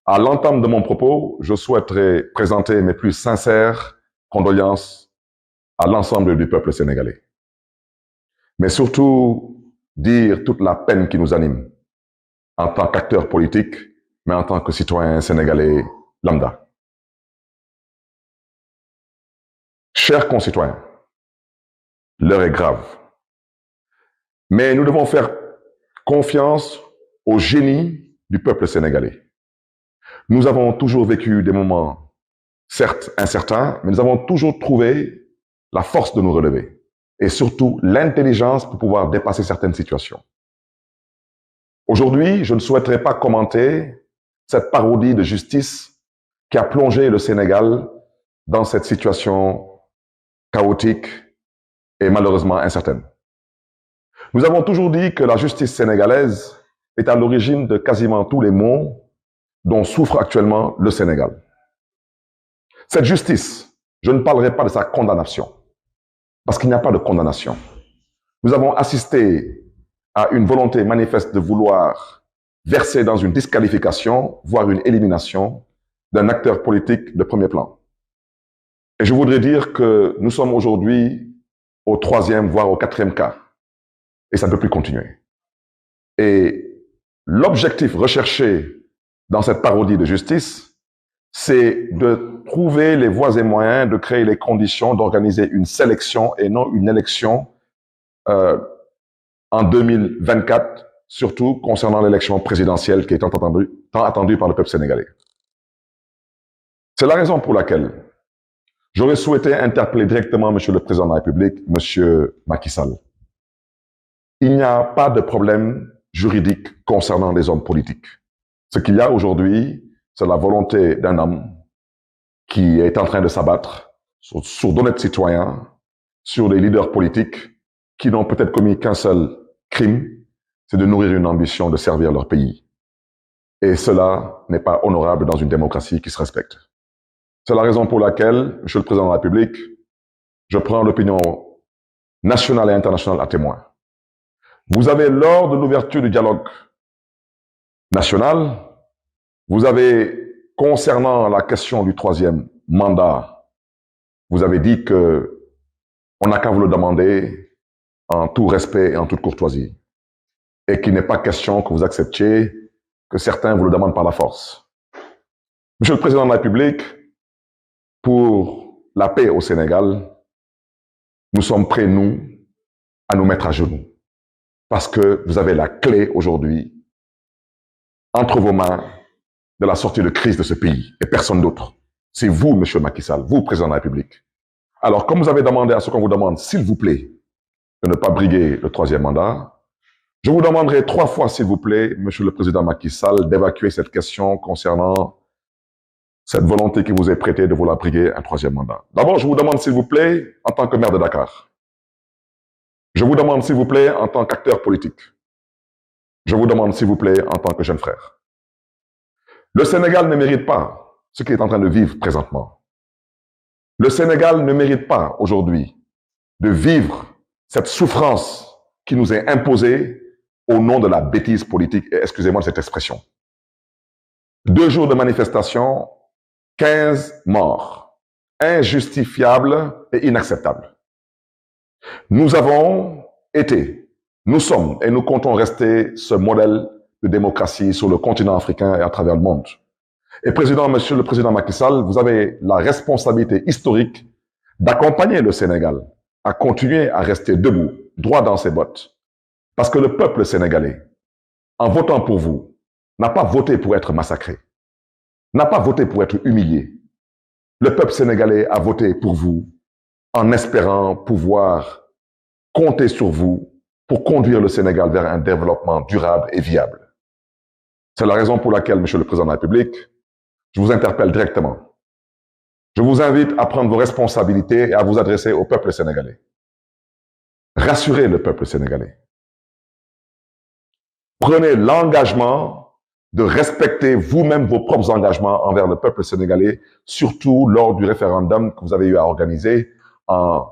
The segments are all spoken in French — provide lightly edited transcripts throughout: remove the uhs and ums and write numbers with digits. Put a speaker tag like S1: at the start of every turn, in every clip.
S1: À l'entame de mon propos, je souhaiterais présenter mes plus sincères condoléances à l'ensemble du peuple sénégalais. Mais surtout, dire toute la peine qui nous anime en tant qu'acteur politique, mais en tant que citoyen sénégalais lambda. Chers concitoyens, l'heure est grave. Mais nous devons faire confiance au génie du peuple sénégalais. Nous avons toujours vécu des moments, certes incertains, mais nous avons toujours trouvé la force de nous relever et surtout l'intelligence pour pouvoir dépasser certaines situations. Aujourd'hui, je ne souhaiterais pas commenter cette parodie de justice qui a plongé le Sénégal dans cette situation chaotique et malheureusement incertaine. Nous avons toujours dit que la justice sénégalaise est à l'origine de quasiment tous les maux dont souffre actuellement le Sénégal. Cette justice, je ne parlerai pas de sa condamnation, parce qu'il n'y a pas de condamnation. Nous avons assisté à une volonté manifeste de vouloir verser dans une disqualification, voire une élimination d'un acteur politique de premier plan. Et je voudrais dire que nous sommes aujourd'hui au 3e, voire au 4e cas. Et ça ne peut plus continuer. Et l'objectif recherché dans cette parodie de justice, c'est de trouver les voies et moyens de créer les conditions d'organiser une sélection et non une élection en 2024, surtout concernant l'élection présidentielle qui est tant attendue par le peuple sénégalais. C'est la raison pour laquelle j'aurais souhaité interpeller directement Monsieur le Président de la République, Monsieur Macky Sall. Il n'y a pas de problème juridique concernant les hommes politiques. Ce qu'il y a aujourd'hui, c'est la volonté d'un homme qui est en train de s'abattre sur d'honnêtes citoyens, sur des leaders politiques qui n'ont peut-être commis qu'un seul crime, c'est de nourrir une ambition de servir leur pays. Et cela n'est pas honorable dans une démocratie qui se respecte. C'est la raison pour laquelle, Monsieur le Président de la République, je prends l'opinion nationale et internationale à témoin. Vous avez, lors de l'ouverture du dialogue national, vous avez, concernant la question du 3e mandat, vous avez dit que on n'a qu'à vous le demander en tout respect et en toute courtoisie. Et qu'il n'est pas question que vous acceptiez que certains vous le demandent par la force. Monsieur le Président de la République, pour la paix au Sénégal, nous sommes prêts, nous, à nous mettre à genoux. Parce que vous avez la clé aujourd'hui entre vos mains de la sortie de crise de ce pays et personne d'autre. C'est vous, Monsieur Macky Sall, vous, Président de la République. Alors, comme vous avez demandé à ce qu'on vous demande, s'il vous plaît, de ne pas briguer le 3e mandat, je vous demanderai 3 fois, s'il vous plaît, Monsieur le Président Macky Sall, d'évacuer cette question concernant cette volonté qui vous est prêtée de vouloir briguer un 3e mandat. D'abord, je vous demande, s'il vous plaît, en tant que maire de Dakar, je vous demande, s'il vous plaît, en tant qu'acteur politique. Je vous demande, s'il vous plaît, en tant que jeune frère. Le Sénégal ne mérite pas ce qu'il est en train de vivre présentement. Le Sénégal ne mérite pas aujourd'hui de vivre cette souffrance qui nous est imposée au nom de la bêtise politique, et excusez-moi de cette expression. 2 jours de manifestation, 15 morts. Injustifiable et inacceptable. Nous avons été, nous sommes et nous comptons rester ce modèle de démocratie sur le continent africain et à travers le monde. Et Monsieur le Président Macky Sall, vous avez la responsabilité historique d'accompagner le Sénégal à continuer à rester debout, droit dans ses bottes. Parce que le peuple sénégalais, en votant pour vous, n'a pas voté pour être massacré, n'a pas voté pour être humilié. Le peuple sénégalais a voté pour vous en espérant pouvoir compter sur vous pour conduire le Sénégal vers un développement durable et viable. C'est la raison pour laquelle, Monsieur le Président de la République, je vous interpelle directement. Je vous invite à prendre vos responsabilités et à vous adresser au peuple sénégalais. Rassurez le peuple sénégalais. Prenez l'engagement de respecter vous-même vos propres engagements envers le peuple sénégalais, surtout lors du référendum que vous avez eu à organiser en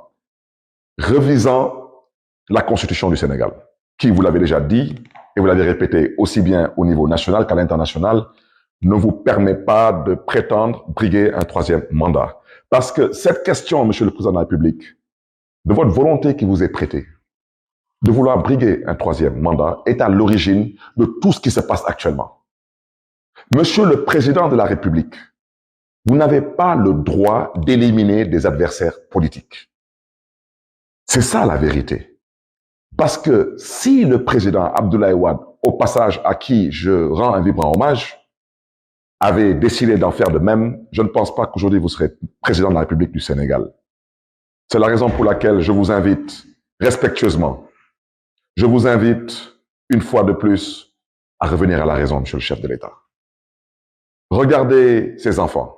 S1: revisant la Constitution du Sénégal, qui, vous l'avez déjà dit, et vous l'avez répété aussi bien au niveau national qu'à l'international, ne vous permet pas de prétendre briguer un troisième mandat. Parce que cette question, Monsieur le Président de la République, de votre volonté qui vous est prêtée, de vouloir briguer un troisième mandat, est à l'origine de tout ce qui se passe actuellement. Monsieur le Président de la République, vous n'avez pas le droit d'éliminer des adversaires politiques. C'est ça la vérité. Parce que si le président Abdoulaye Wade, au passage à qui je rends un vibrant hommage, avait décidé d'en faire de même, je ne pense pas qu'aujourd'hui vous serez président de la République du Sénégal. C'est la raison pour laquelle je vous invite respectueusement, je vous invite une fois de plus à revenir à la raison, monsieur le chef de l'État. Regardez ces enfants.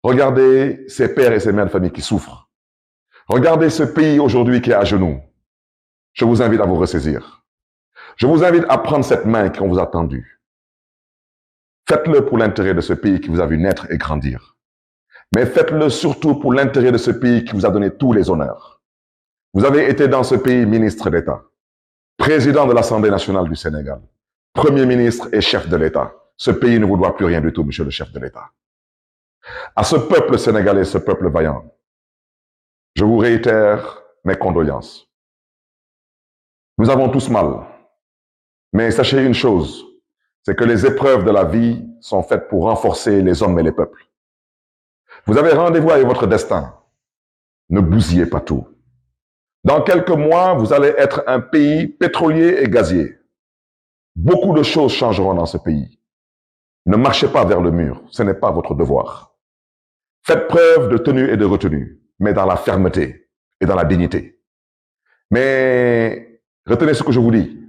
S1: Regardez ces pères et ces mères de famille qui souffrent. Regardez ce pays aujourd'hui qui est à genoux. Je vous invite à vous ressaisir. Je vous invite à prendre cette main qu'on vous a tendue. Faites-le pour l'intérêt de ce pays qui vous a vu naître et grandir. Mais faites-le surtout pour l'intérêt de ce pays qui vous a donné tous les honneurs. Vous avez été dans ce pays ministre d'État, président de l'Assemblée nationale du Sénégal, premier ministre et chef de l'État. Ce pays ne vous doit plus rien du tout, monsieur le chef de l'État. À ce peuple sénégalais, ce peuple vaillant, je vous réitère mes condoléances. Nous avons tous mal, mais sachez une chose, c'est que les épreuves de la vie sont faites pour renforcer les hommes et les peuples. Vous avez rendez-vous avec votre destin. Ne bousillez pas tout. Dans quelques mois, vous allez être un pays pétrolier et gazier. Beaucoup de choses changeront dans ce pays. Ne marchez pas vers le mur, ce n'est pas votre devoir. Faites preuve de tenue et de retenue, mais dans la fermeté et dans la dignité. Mais retenez ce que je vous dis.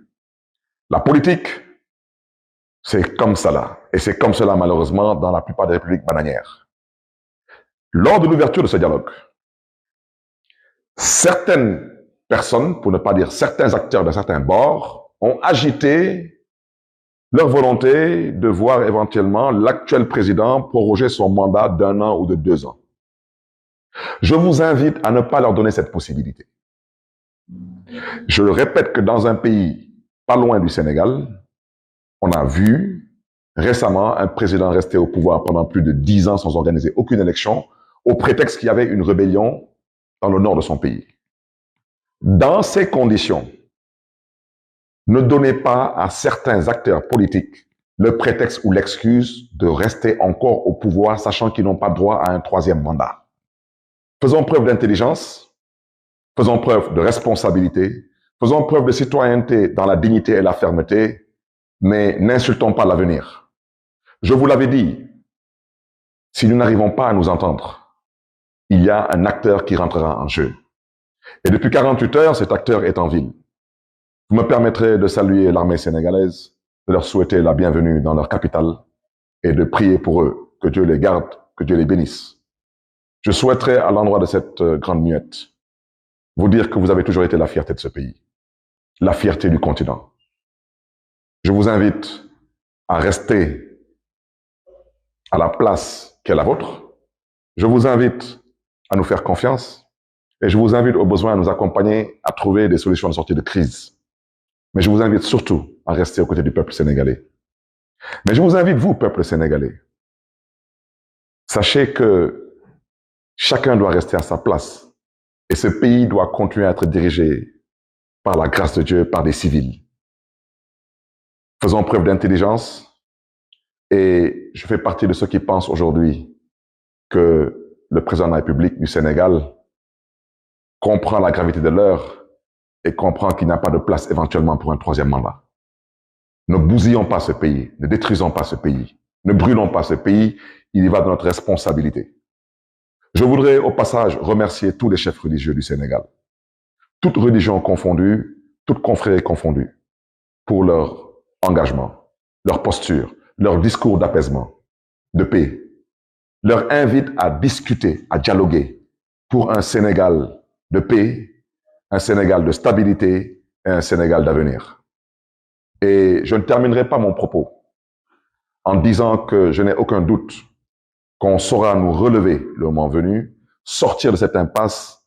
S1: La politique, c'est comme cela. Et c'est comme cela, malheureusement, dans la plupart des républiques bananières. Lors de l'ouverture de ce dialogue, certaines personnes, pour ne pas dire certains acteurs de certains bords, ont agité leur volonté de voir éventuellement l'actuel président proroger son mandat d'1 an ou de 2 ans. Je vous invite à ne pas leur donner cette possibilité. Je le répète que dans un pays pas loin du Sénégal, on a vu récemment un président rester au pouvoir pendant plus de 10 ans sans organiser aucune élection, au prétexte qu'il y avait une rébellion dans le nord de son pays. Dans ces conditions, ne donnez pas à certains acteurs politiques le prétexte ou l'excuse de rester encore au pouvoir, sachant qu'ils n'ont pas droit à un troisième mandat. Faisons preuve d'intelligence, faisons preuve de responsabilité, faisons preuve de citoyenneté dans la dignité et la fermeté, mais n'insultons pas l'avenir. Je vous l'avais dit, si nous n'arrivons pas à nous entendre, il y a un acteur qui rentrera en jeu. Et depuis 48 heures, cet acteur est en ville. Vous me permettrez de saluer l'armée sénégalaise, de leur souhaiter la bienvenue dans leur capitale et de prier pour eux, que Dieu les garde, que Dieu les bénisse. Je souhaiterais, à l'endroit de cette grande muette, vous dire que vous avez toujours été la fierté de ce pays, la fierté du continent. Je vous invite à rester à la place qui est la vôtre. Je vous invite à nous faire confiance et je vous invite au besoin à nous accompagner à trouver des solutions de sortie de crise. Mais je vous invite surtout à rester aux côtés du peuple sénégalais. Mais je vous invite, vous, peuple sénégalais, sachez que chacun doit rester à sa place et ce pays doit continuer à être dirigé par la grâce de Dieu, par des civils. Faisons preuve d'intelligence et je fais partie de ceux qui pensent aujourd'hui que le président de la République du Sénégal comprend la gravité de l'heure et comprend qu'il n'y a pas de place éventuellement pour un troisième mandat. Ne bousillons pas ce pays, ne détruisons pas ce pays, ne brûlons pas ce pays, il y va de notre responsabilité. Je voudrais au passage remercier tous les chefs religieux du Sénégal, toutes religions confondues, toutes confréries confondues, pour leur engagement, leur posture, leur discours d'apaisement, de paix, leur invite à discuter, à dialoguer pour un Sénégal de paix, un Sénégal de stabilité et un Sénégal d'avenir. Et je ne terminerai pas mon propos en disant que je n'ai aucun doute qu'on saura nous relever le moment venu, sortir de cette impasse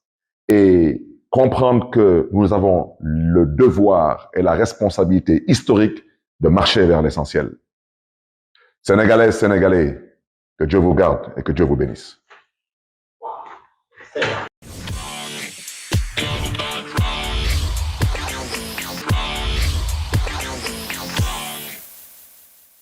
S1: et comprendre que nous avons le devoir et la responsabilité historique de marcher vers l'essentiel. Sénégalaises, Sénégalais, que Dieu vous garde et que Dieu vous bénisse.